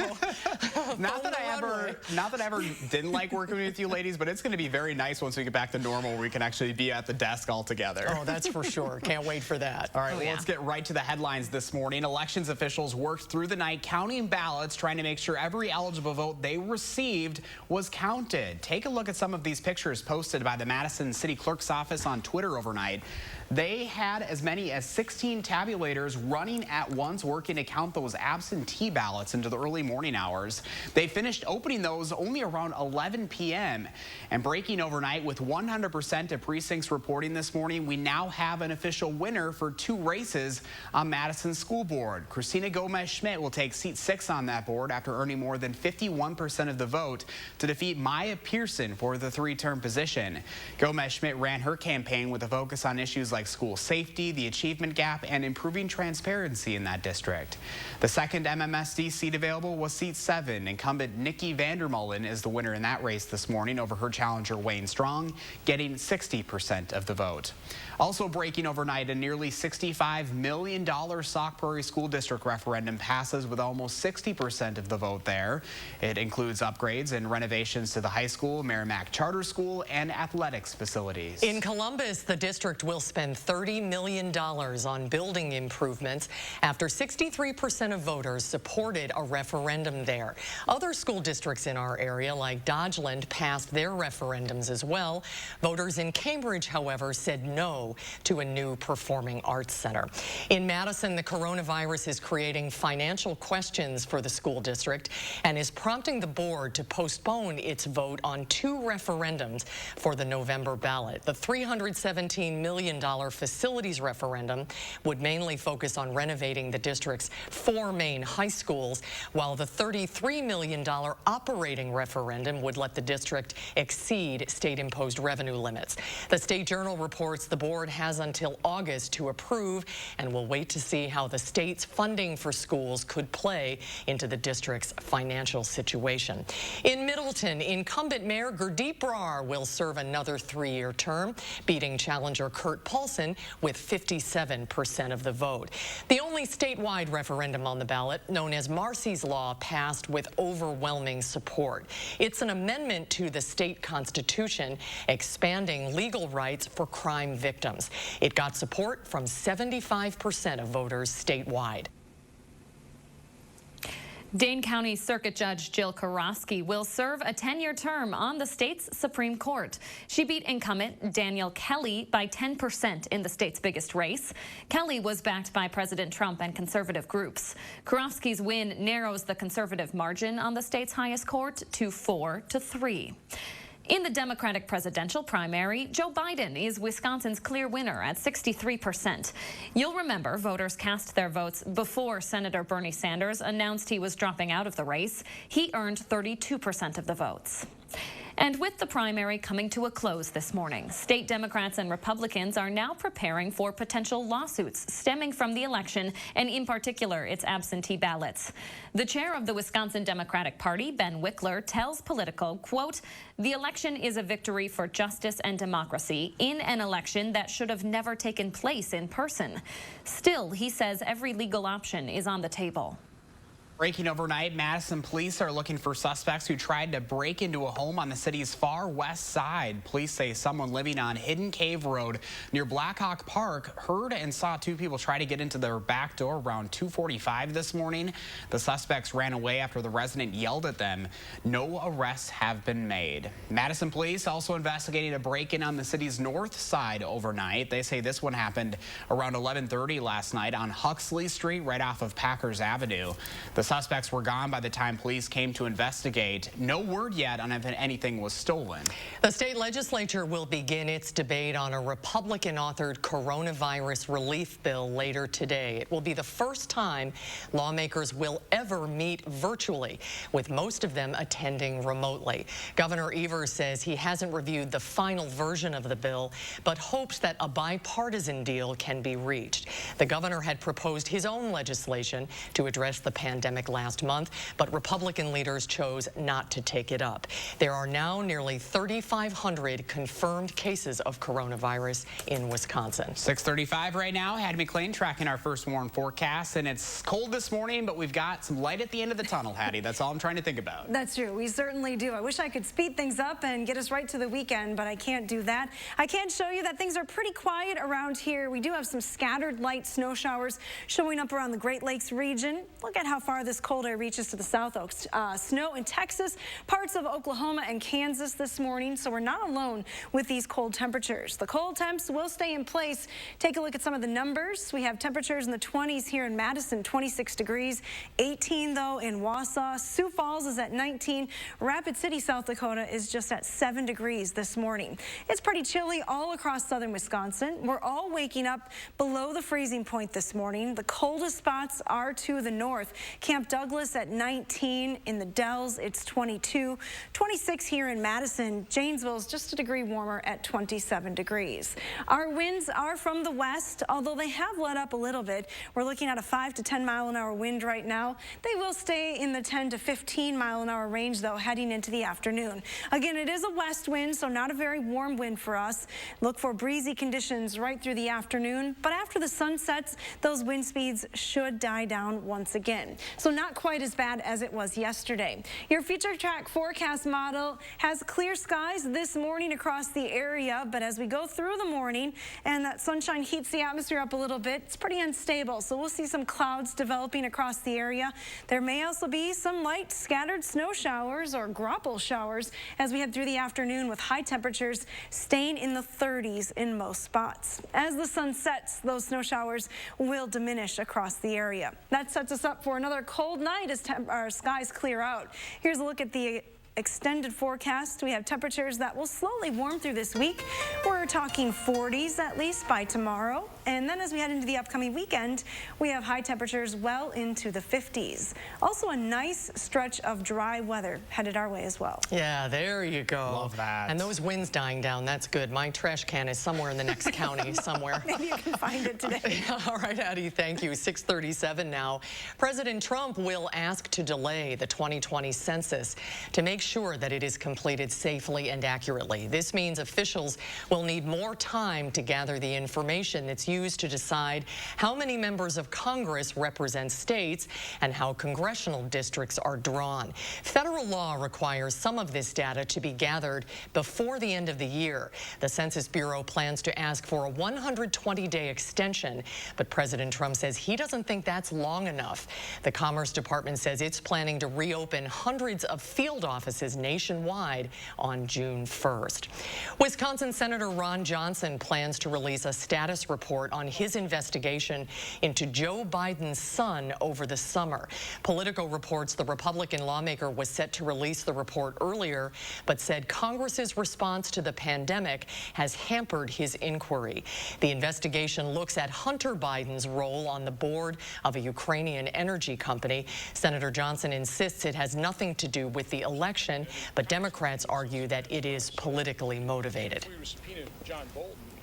not that I ever didn't like working with you ladies, but it's going to be very nice once we get back to normal where we can actually be at the desk all together. Oh, that's for sure. Can't wait for that. All right, let's get right to the headlines this morning. Elections officials worked through the night counting ballots, trying to make sure every eligible vote they received was counted. Take a look at some of these pictures posted by the Madison City Clerk's office on Twitter overnight. They had as many as 16 tabulators running at once, working to count those absentee ballots into the early morning hours. They finished opening those only around 11 p.m. and breaking overnight with 100% of precincts reporting this morning. We now have an official winner for 2 races on Madison's school board. Christina Gomez-Schmidt will take seat 6 on that board after earning more than 51% of the vote to defeat Maya Pearson for the 3-term position. Gomez-Schmidt ran her campaign with a focus on issues like school safety, the achievement gap, and improving transparency in that district. The second MMSD seat available was seat 7. Incumbent Nikki Vandermullen is the winner in that race this morning over her challenger Wayne Strong, getting 60% of the vote. Also breaking overnight, a nearly $65 million Sauk Prairie School District referendum passes with almost 60% of the vote there. It includes upgrades and renovations to the high school, Merrimack Charter School, and athletics facilities. In Columbus, the district will spend $30 million on building improvements after 63% of voters supported a referendum there. Other school districts in our area, like Dodgeland, passed their referendums as well. Voters in Cambridge, however, said no to a new performing arts center. In Madison, the coronavirus is creating financial questions for the school district and is prompting the board to postpone its vote on 2 referendums for the November ballot. The $317 million facilities referendum would mainly focus on renovating the district's 4 main high schools, while the $33 million operating referendum would let the district exceed state-imposed revenue limits. The State Journal reports the board has until August to approve, and will wait to see how the state's funding for schools could play into the district's financial situation. In Middleton, incumbent Mayor Gurdeep Brar will serve another 3-year term, beating challenger Kurt Paulson with 57% of the vote. The only statewide referendum on the ballot, known as Marcy's Law, passed with overwhelming support. It's an amendment to the the state constitution, expanding legal rights for crime victims. It got support from 75% of voters statewide. Dane County Circuit Judge Jill Kurz will serve a 10-year term on the state's Supreme Court. She beat incumbent Daniel Kelly by 10% in the state's biggest race. Kelly was backed by President Trump and conservative groups. Kurz's win narrows the conservative margin on the state's highest court to 4-3. In the Democratic presidential primary, Joe Biden is Wisconsin's clear winner at 63%. You'll remember voters cast their votes before Senator Bernie Sanders announced he was dropping out of the race. He earned 32% of the votes. And with the primary coming to a close this morning, state Democrats and Republicans are now preparing for potential lawsuits stemming from the election, and in particular, its absentee ballots. The chair of the Wisconsin Democratic Party, Ben Wickler, tells Politico, quote, "The election is a victory for justice and democracy in an election that should have never taken place in person. Still, he says every legal option is on the table." Breaking overnight, Madison police are looking for suspects who tried to break into a home on the city's far west side. Police say someone living on Hidden Cave Road near Blackhawk Park heard and saw two people try to get into their back door around 2:45 this morning. The suspects ran away after the resident yelled at them. No arrests have been made. Madison police also investigated a break-in on the city's north side overnight. They say this one happened around 11:30 last night on Huxley Street, right off of Packers Avenue. The suspects were gone by the time police came to investigate. No word yet on if anything was stolen. The state legislature will begin its debate on a Republican-authored coronavirus relief bill later today. It will be the first time lawmakers will ever meet virtually, with most of them attending remotely. Governor Evers says he hasn't reviewed the final version of the bill, but hopes that a bipartisan deal can be reached. The governor had proposed his own legislation to address the pandemic last month, but Republican leaders chose not to take it up. There are now nearly 3,500 confirmed cases of coronavirus in Wisconsin. 6:35 right now. Hattie McLean tracking our first warm forecast, and it's cold this morning, but we've got some light at the end of the tunnel, Hattie. That's all I'm trying to think about. That's true. We certainly do. I wish I could speed things up and get us right to the weekend, but I can't do that. I can show you that things are pretty quiet around here. We do have some scattered light snow showers showing up around the Great Lakes region. Look at how far this cold air reaches to the South Oaks. Snow in Texas, parts of Oklahoma and Kansas this morning, so we're not alone with these cold temperatures. The cold temps will stay in place. Take a look at some of the numbers. We have temperatures in the 20s here in Madison, 26 degrees, 18 though in Wausau. Sioux Falls is at 19. Rapid City, South Dakota is just at 7 degrees this morning. It's pretty chilly all across southern Wisconsin. We're all waking up below the freezing point this morning. The coldest spots are to the north. Camp Douglas at 19, in the Dells it's 22, 26 here in Madison. Janesville's just a degree warmer at 27 degrees. Our winds are from the west, although they have let up a little bit. We're looking at a 5 to 10 mile an hour wind right now. They will stay in the 10 to 15 mile an hour range though heading into the afternoon. Again, it is a west wind, so not a very warm wind for us. Look for breezy conditions right through the afternoon, but after the sun sets, those wind speeds should die down once again. So not quite as bad as it was yesterday. Your future track forecast model has clear skies this morning across the area, but as we go through the morning and that sunshine heats the atmosphere up a little bit, it's pretty unstable. So we'll see some clouds developing across the area. There may also be some light scattered snow showers or graupel showers as we head through the afternoon, with high temperatures staying in the 30s in most spots. As the sun sets, those snow showers will diminish across the area. That sets us up for another cold night as our skies clear out. Here's a look at the extended forecast. We have temperatures that will slowly warm through this week. We're talking 40s at least by tomorrow. And then as we head into the upcoming weekend, we have high temperatures well into the 50s. Also a nice stretch of dry weather headed our way as well. Yeah, there you go. Love that. And those winds dying down, that's good. My trash can is somewhere in the next county somewhere. Maybe you can find it today. All right, Addie, thank you. 6:37 now. President Trump will ask to delay the 2020 census to make sure that it is completed safely and accurately. This means officials will need more time to gather the information that's used to decide how many members of Congress represent states and how congressional districts are drawn. Federal law requires some of this data to be gathered before the end of the year. The Census Bureau plans to ask for a 120-day extension, but President Trump says he doesn't think that's long enough. The Commerce Department says it's planning to reopen hundreds of field offices nationwide on June 1st. Wisconsin Senator Ron Johnson plans to release a status report on his investigation into Joe Biden's son over the summer. Politico reports the Republican lawmaker was set to release the report earlier, but said Congress's response to the pandemic has hampered his inquiry. The investigation looks at Hunter Biden's role on the board of a Ukrainian energy company. Senator Johnson insists it has nothing to do with the election, but Democrats argue that it is politically motivated.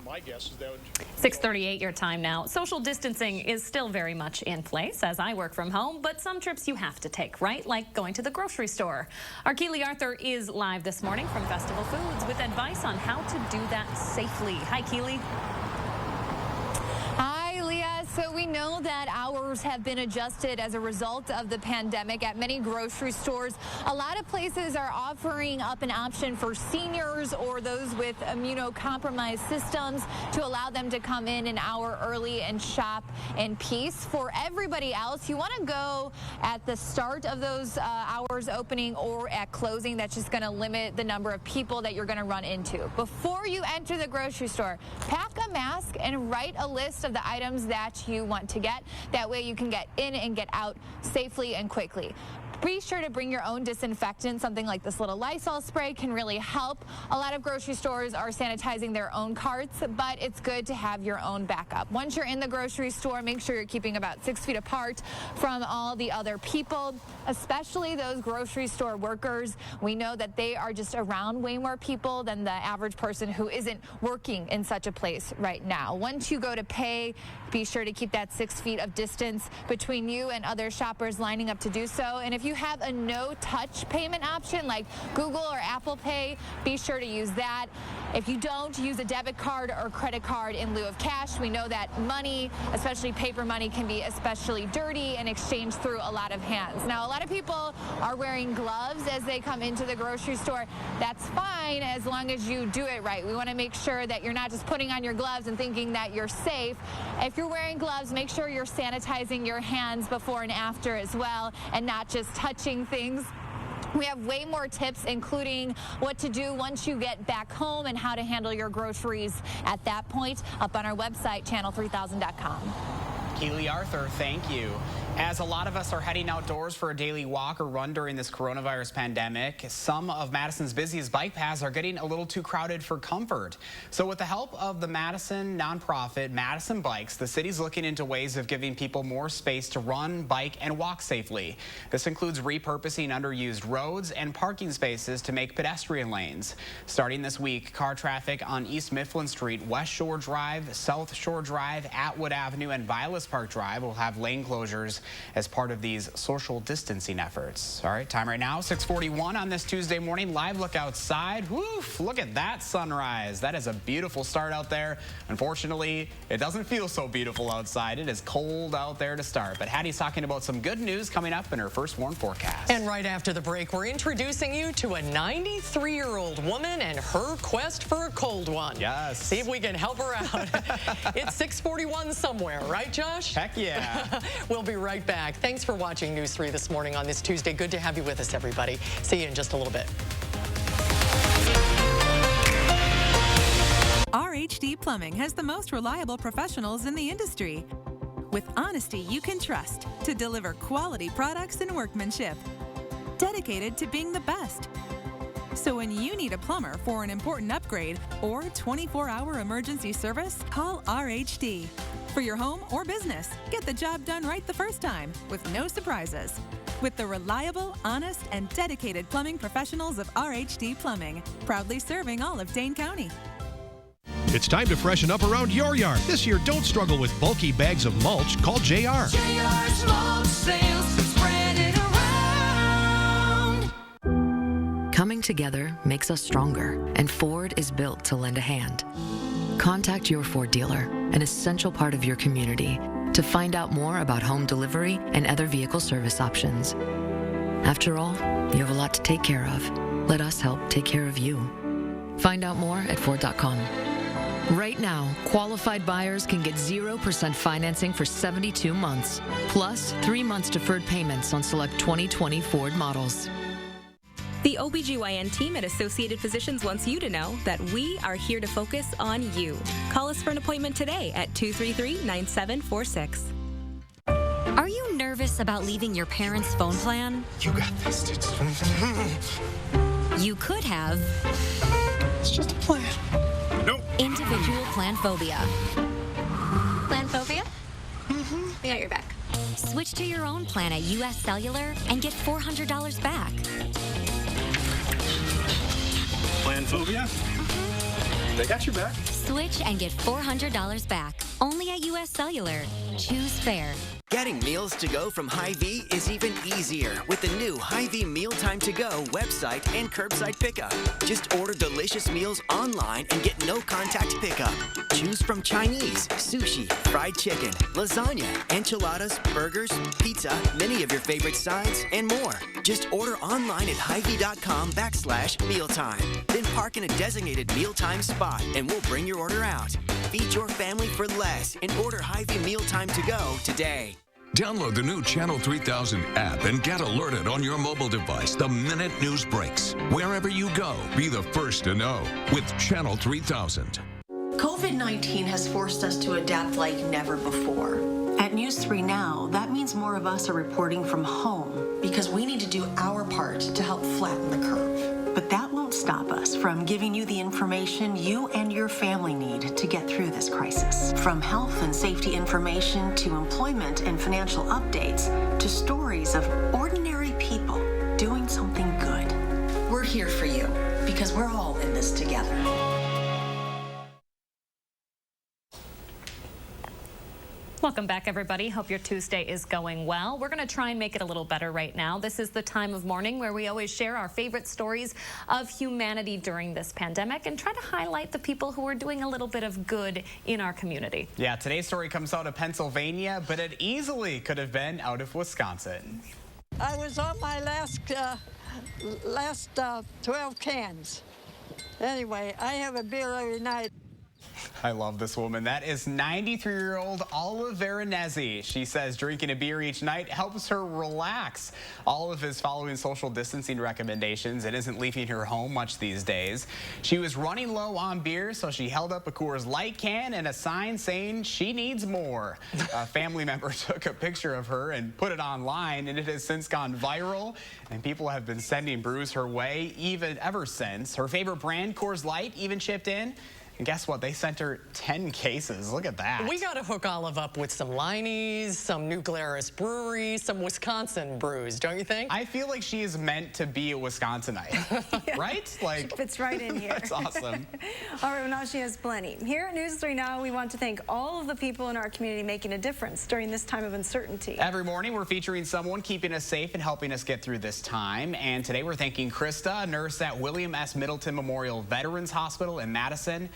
My guess is that 6:38 your time now. Social distancing is still very much in place as I work from home, but some trips you have to take, right? Like going to the grocery store. Our Keely Arthur is live this morning from Festival Foods with advice on how to do that safely. Hi, Keely. So we know that hours have been adjusted as a result of the pandemic at many grocery stores. A lot of places are offering up an option for seniors or those with immunocompromised systems to allow them to come in an hour early and shop in peace. For everybody else, you want to go at the start of those hours opening or at closing. That's just going to limit the number of people that you're going to run into. Before you enter the grocery store, pack a mask and write a list of the items that you want to get. That way you can get in and get out safely and quickly. Be sure to bring your own disinfectant. Something like this little Lysol spray can really help. A lot of grocery stores are sanitizing their own carts, but it's good to have your own backup. Once you're in the grocery store, make sure you're keeping about 6 feet apart from all the other people, especially those grocery store workers. We know that they are just around way more people than the average person who isn't working in such a place right now. Once you go to pay, be sure to keep that 6 feet of distance between you and other shoppers lining up to do so. And if you have a no-touch payment option like Google or Apple Pay, be sure to use that. If you don't, use a debit card or credit card in lieu of cash. We know that money, especially paper money, can be especially dirty and exchanged through a lot of hands. Now, a lot of people are wearing gloves as they come into the grocery store. That's fine as long as you do it right. We want to make sure that you're not just putting on your gloves and thinking that you're safe. If you're wearing gloves, make sure you're sanitizing your hands before and after as well, and not just touching things. We have way more tips, including what to do once you get back home and how to handle your groceries at that point, up on our website, channel3000.com. Keely Arthur, thank you. As a lot of us are heading outdoors for a daily walk or run during this coronavirus pandemic, some of Madison's busiest bike paths are getting a little too crowded for comfort. So with the help of the Madison nonprofit Madison Bikes, the city's looking into ways of giving people more space to run, bike, and walk safely. This includes repurposing underused roads and parking spaces to make pedestrian lanes. Starting this week, car traffic on East Mifflin Street, West Shore Drive, South Shore Drive, Atwood Avenue, and Vilas Park Drive will have lane closures as part of these social distancing efforts. All right, time right now, 6:41 on this Tuesday morning. Live look outside. Woof, look at that sunrise. That is a beautiful start out there. Unfortunately, it doesn't feel so beautiful outside. It is cold out there to start. But Hattie's talking about some good news coming up in her first warm forecast. And right after the break, we're introducing you to a 93-year-old woman and her quest for a cold one. Yes. See if we can help her out. It's 6:41 somewhere, right, Josh? Heck yeah. We'll be right back. Thanks for watching News 3 this morning on this Tuesday. Good to have you with us, everybody. See you in just a little bit. RHD Plumbing has the most reliable professionals in the industry, with honesty you can trust to deliver quality products and workmanship, dedicated to being the best. So when you need a plumber for an important upgrade or 24-hour emergency service, call RHD. For your home or business, get the job done right the first time with no surprises. With the reliable, honest, and dedicated plumbing professionals of RHD Plumbing, proudly serving all of Dane County. It's time to freshen up around your yard. This year, don't struggle with bulky bags of mulch. Call JR. JR's mulch sales, spread it around. Coming together makes us stronger, and Ford is built to lend a hand. Contact your Ford dealer, an essential part of your community, to find out more about home delivery and other vehicle service options. After all, you have a lot to take care of. Let us help take care of you. Find out more at Ford.com. Right now, qualified buyers can get 0% financing for 72 months, plus 3 months deferred payments on select 2020 Ford models. The OBGYN team at Associated Physicians wants you to know that we are here to focus on you. Call us for an appointment today at 233-9746. Are you nervous about leaving your parents' phone plan? You got this. You could have. It's just a plan. Nope. Individual plan phobia. Plan phobia? We got your back. Switch to your own plan at US Cellular and get $400 back. Plan phobia? They got your back. Switch and get $400 back. Only at US Cellular. Choose fair. Getting meals to go from Hy-Vee is even easier with the new Hy-Vee Mealtime to Go website and curbside pickup. Just order delicious meals online and get no contact pickup. Choose from Chinese, sushi, fried chicken, lasagna, enchiladas, burgers, pizza, many of your favorite sides, and more. Just order online at Hy-Vee.com/mealtime. Then park in a designated mealtime spot and we'll bring your order out. Feed your family for less and order Hy-Vee Mealtime to Go today. Download the new Channel 3000 app and get alerted on your mobile device the minute news breaks. Wherever you go, be the first to know with Channel 3000. COVID-19 has forced us to adapt like never before. At News 3 Now, that means more of us are reporting from home because we need to do our part to help flatten the curve. But that won't stop us from giving you the information you and your family need to get through this crisis. From health and safety information to employment and financial updates to stories of ordinary people doing something good. We're here for you because we're all in this together. Welcome back, everybody. Hope your Tuesday is going well. We're going to try and make it a little better right now. This is the time of morning where we always share our favorite stories of humanity during this pandemic and try to highlight the people who are doing a little bit of good in our community. Yeah, today's story comes out of Pennsylvania, but it easily could have been out of Wisconsin. I was on my last 12 cans. Anyway, I have a beer every night. I love this woman. That is 93-year-old Olive Veronese. She says drinking a beer each night helps her relax. Olive is following social distancing recommendations and isn't leaving her home much these days. She was running low on beer, so she held up a Coors Light can and a sign saying she needs more. A family member took a picture of her and put it online, and it has since gone viral, and people have been sending brews her way ever since. Her favorite brand, Coors Light, even chipped in. And guess what? They sent her 10 cases. Look at that. We got to hook Olive up with some Liney's, some New Glarus Brewery, some Wisconsin brews, don't you think? I feel like she is meant to be a Wisconsinite, Yeah. Right? Like, she fits right in here. That's awesome. All right, well, now she has plenty. Here at News 3 Now, we want to thank all of the people in our community making a difference during this time of uncertainty. Every morning, we're featuring someone keeping us safe and helping us get through this time. And today, we're thanking Krista, a nurse at William S. Middleton Memorial Veterans Hospital in Madison.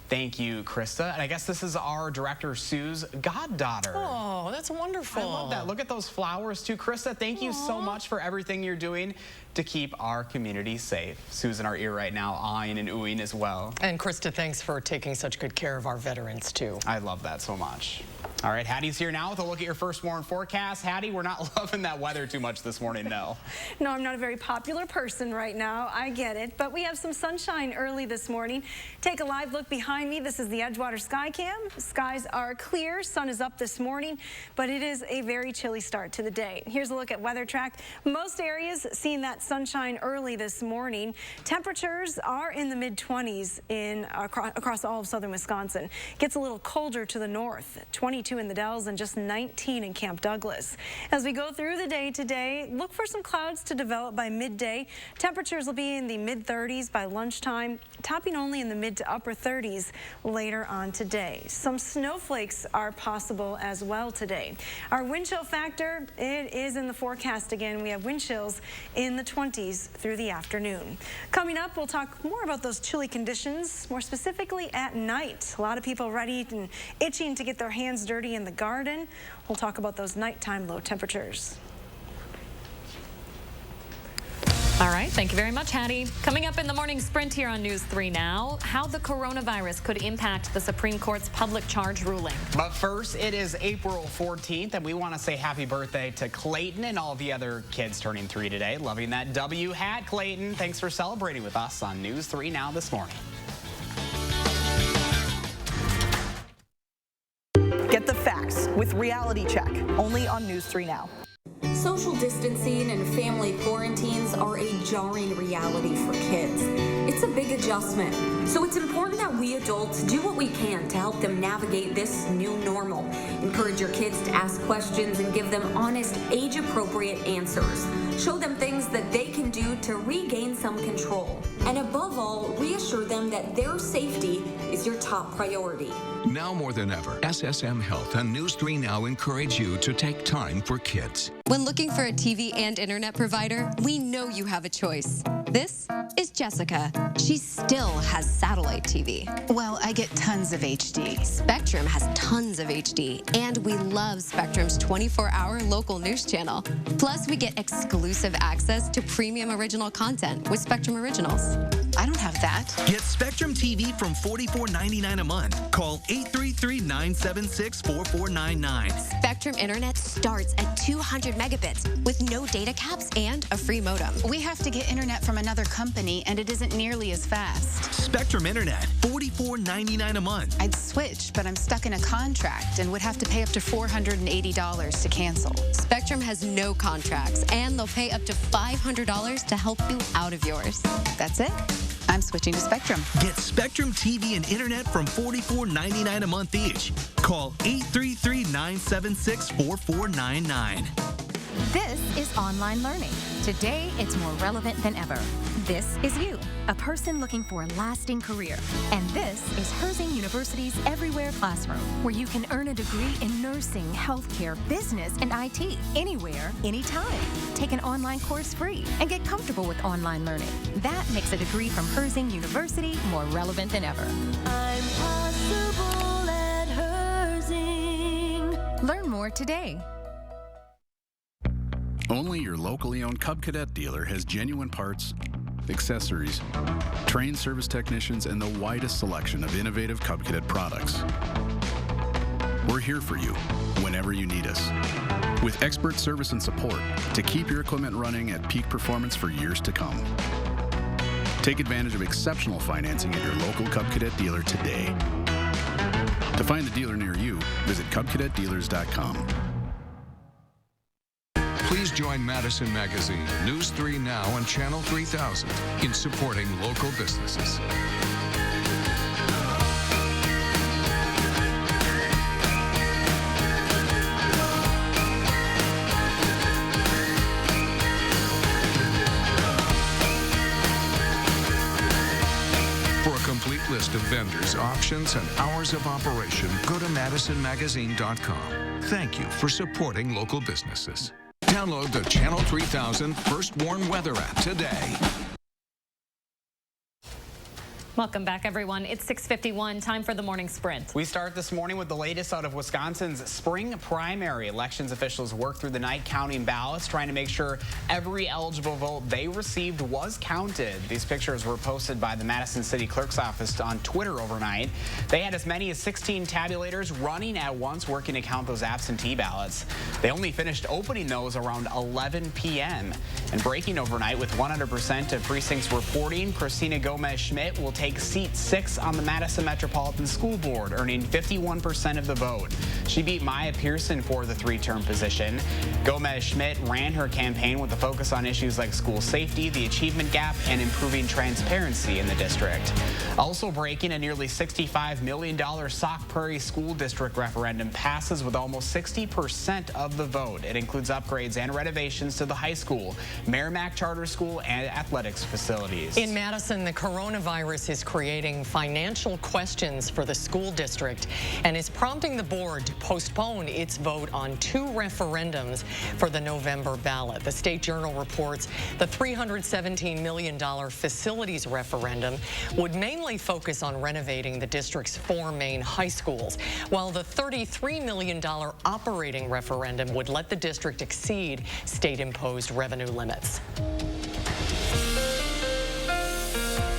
Thank you, Krista. And I guess this is our director, Sue's goddaughter. Oh, that's wonderful. I love that. Look at those flowers, too. Krista, thank you so much for everything you're doing to keep our community safe. Sue's in our ear right now, eyeing and oohing as well. And Krista, thanks for taking such good care of our veterans, too. I love that so much. All right, Hattie's here now with a look at your first warm forecast. Hattie, we're not loving that weather too much this morning, no. No, I'm not a very popular person right now. I get it. But we have some sunshine early this morning. Take a live look behind me. This is the Edgewater Skycam. Skies are clear. Sun is up this morning, but it is a very chilly start to the day. Here's a look at weather track. Most areas seeing that sunshine early this morning. Temperatures are in the mid-20s across all of southern Wisconsin. Gets a little colder to the north. 22 in the Dells and just 19 in Camp Douglas. As we go through the day today, look for some clouds to develop by midday. Temperatures will be in the mid-30s by lunchtime, topping only in the mid to upper 30s later on today. Some snowflakes are possible as well today. Our wind chill factor, it is in the forecast again. We have wind chills in the 20s through the afternoon. Coming up, we'll talk more about those chilly conditions, more specifically at night. A lot of people ready and itching to get their hands dirty in the garden. We'll talk about those nighttime low temperatures. All right, thank you very much, Hattie. Coming up in the morning sprint here on News 3 Now, how the coronavirus could impact the Supreme Court's public charge ruling. But first, it is April 14th, and we want to say happy birthday to Clayton and all the other kids turning 3 today. Loving that W hat, Clayton. Thanks for celebrating with us on News 3 Now this morning. Get the facts with Reality Check, only on News 3 Now. Social distancing and family quarantines are a jarring reality for kids. It's a big adjustment, so it's important that we adults do what we can to help them navigate this new normal. Encourage your kids to ask questions and give them honest, age-appropriate answers. Show them things that they can do to regain some control. And above all, reassure them that their safety is your top priority. Now more than ever, SSM Health and News 3 Now encourage you to take time for kids. When looking for a TV and internet provider, we know you have a choice. This is Jessica. She still has satellite TV. Well, I get tons of HD. Spectrum has tons of HD, and we love Spectrum's 24-hour local news channel. Plus, we get exclusive access to premium original content with Spectrum Originals. I don't have that. Get Spectrum TV from $44.99 a month. Call 833-976-4499. Spectrum Internet starts at 200 megabits with no data caps and a free modem. We have to get internet from another company, and it isn't nearly as fast. Spectrum Internet, $44.99 a month. I'd switch, but I'm stuck in a contract and would have to pay up to $480 to cancel. Spectrum has no contracts, and they'll pay up to $500 to help you out of yours. That's it. I'm switching to Spectrum. Get Spectrum TV and internet from $44.99 a month each. Call 833-976-4499. This is online learning. Today, it's more relevant than ever. This is you, a person looking for a lasting career. And this is Herzing University's Everywhere Classroom, where you can earn a degree in nursing, healthcare, business, and IT, anywhere, anytime. Take an online course free and get comfortable with online learning. That makes a degree from Herzing University more relevant than ever. I'm possible at Herzing. Learn more today. Only your locally owned Cub Cadet dealer has genuine parts, accessories, trained service technicians, and the widest selection of innovative Cub Cadet products. We're here for you whenever you need us, with expert service and support to keep your equipment running at peak performance for years to come. Take advantage of exceptional financing at your local Cub Cadet dealer today. To find the dealer near you, visit CubCadetDealers.com. Please join Madison Magazine, News 3 Now, and Channel 3000 in supporting local businesses. For a complete list of vendors, options, and hours of operation, go to MadisonMagazine.com. Thank you for supporting local businesses. Download the Channel 3000 First Warn Weather app today. Welcome back, everyone. It's 6:51, time for the morning sprint. We start this morning with the latest out of Wisconsin's spring primary. Elections officials worked through the night counting ballots, trying to make sure every eligible vote they received was counted. These pictures were posted by the Madison City Clerk's office on Twitter overnight. They had as many as 16 tabulators running at once, working to count those absentee ballots. They only finished opening those around 11 p.m. And breaking overnight with 100% of precincts reporting, Christina Gomez-Schmidt will take seat 6 on the Madison Metropolitan School Board, earning 51% of the vote. She beat Maya Pearson for the 3-term position. Gomez-Schmidt ran her campaign with a focus on issues like school safety, the achievement gap, and improving transparency in the district. Also breaking, a nearly $65 million Sauk Prairie School District referendum passes with almost 60% of the vote. It includes upgrades and renovations to the high school, Merrimack Charter School, and athletics facilities. In Madison, the coronavirus is is creating financial questions for the school district and is prompting the board to postpone its vote on 2 referendums for the November ballot. The State Journal reports the $317 million facilities referendum would mainly focus on renovating the district's 4 main high schools, while the $33 million operating referendum would let the district exceed state-imposed revenue limits.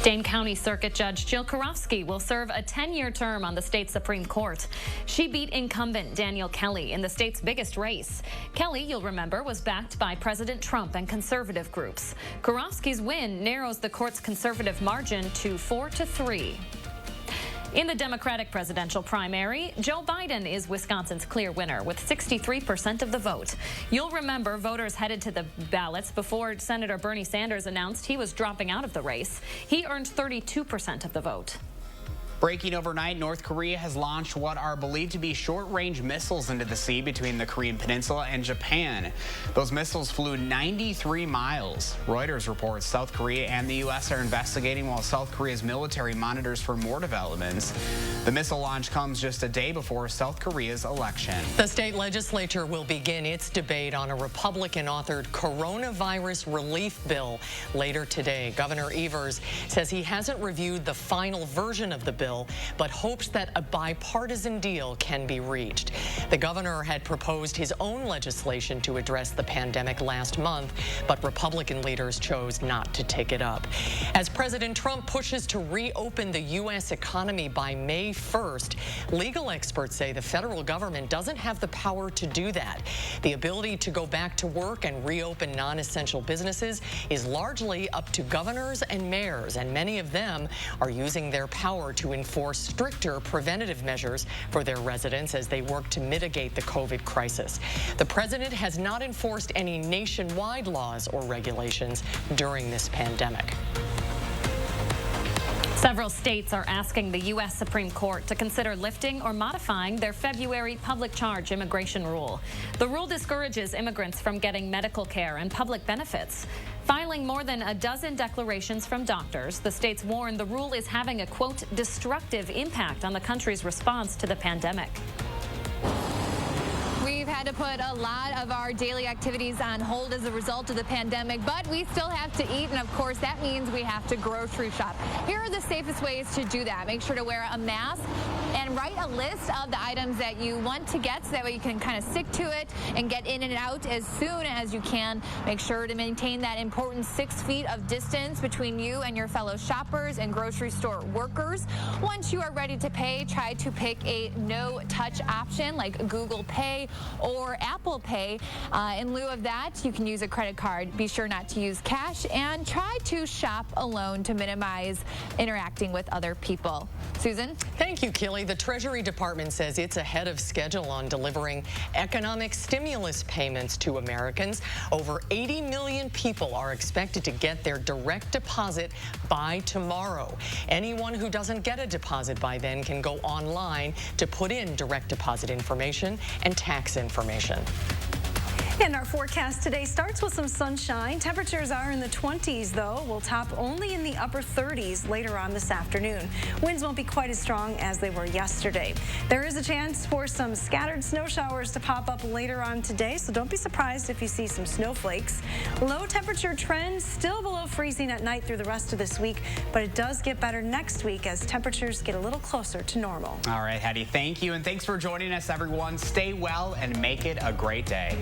Dane County Circuit Judge Jill Kurowski will serve a 10-year term on the state Supreme Court. She beat incumbent Daniel Kelly in the state's biggest race. Kelly, you'll remember, was backed by President Trump and conservative groups. Kurowski's win narrows the court's conservative margin to 4-3. In the Democratic presidential primary, Joe Biden is Wisconsin's clear winner with 63% of the vote. You'll remember voters headed to the ballots before Senator Bernie Sanders announced he was dropping out of the race. He earned 32% of the vote. Breaking overnight, North Korea has launched what are believed to be short-range missiles into the sea between the Korean Peninsula and Japan. Those missiles flew 93 miles. Reuters reports South Korea and the U.S. are investigating while South Korea's military monitors for more developments. The missile launch comes just a day before South Korea's election. The state legislature will begin its debate on a Republican-authored coronavirus relief bill later today. Governor Evers says he hasn't reviewed the final version of the bill, but hopes that a bipartisan deal can be reached. The governor had proposed his own legislation to address the pandemic last month, but Republican leaders chose not to take it up. As President Trump pushes to reopen the U.S. economy by May 1st, legal experts say the federal government doesn't have the power to do that. The ability to go back to work and reopen non-essential businesses is largely up to governors and mayors, and many of them are using their power to enforce stricter preventative measures for their residents as they work to mitigate the COVID crisis. The president has not enforced any nationwide laws or regulations during this pandemic. Several states are asking the U.S. Supreme Court to consider lifting or modifying their February public charge immigration rule. The rule discourages immigrants from getting medical care and public benefits. Filing more than a dozen declarations from doctors, the states warn the rule is having a, quote, destructive impact on the country's response to the pandemic. We've had to put a lot of our daily activities on hold as a result of the pandemic, but we still have to eat, and of course that means we have to grocery shop. Here are the safest ways to do that. Make sure to wear a mask and write a list of the items that you want to get so that way you can kind of stick to it and get in and out as soon as you can. Make sure to maintain that important 6 feet of distance between you and your fellow shoppers and grocery store workers. Once you are ready to pay, try to pick a no-touch option like Google Pay or Apple Pay. In lieu of that, you can use a credit card. Be sure not to use cash and try to shop alone to minimize interacting with other people. Susan? Thank you, Kelly. The Treasury Department says it's ahead of schedule on delivering economic stimulus payments to Americans. Over 80 million people are expected to get their direct deposit by tomorrow. Anyone who doesn't get a deposit by then can go online to put in direct deposit information and tax information. And our forecast today starts with some sunshine. Temperatures are in the 20s, though. We'll top only in the upper 30s later on this afternoon. Winds won't be quite as strong as they were yesterday. There is a chance for some scattered snow showers to pop up later on today, so don't be surprised if you see some snowflakes. Low temperature trends still below freezing at night through the rest of this week, but it does get better next week as temperatures get a little closer to normal. All right, Hattie, thank you, and thanks for joining us, everyone. Stay well and make it a great day.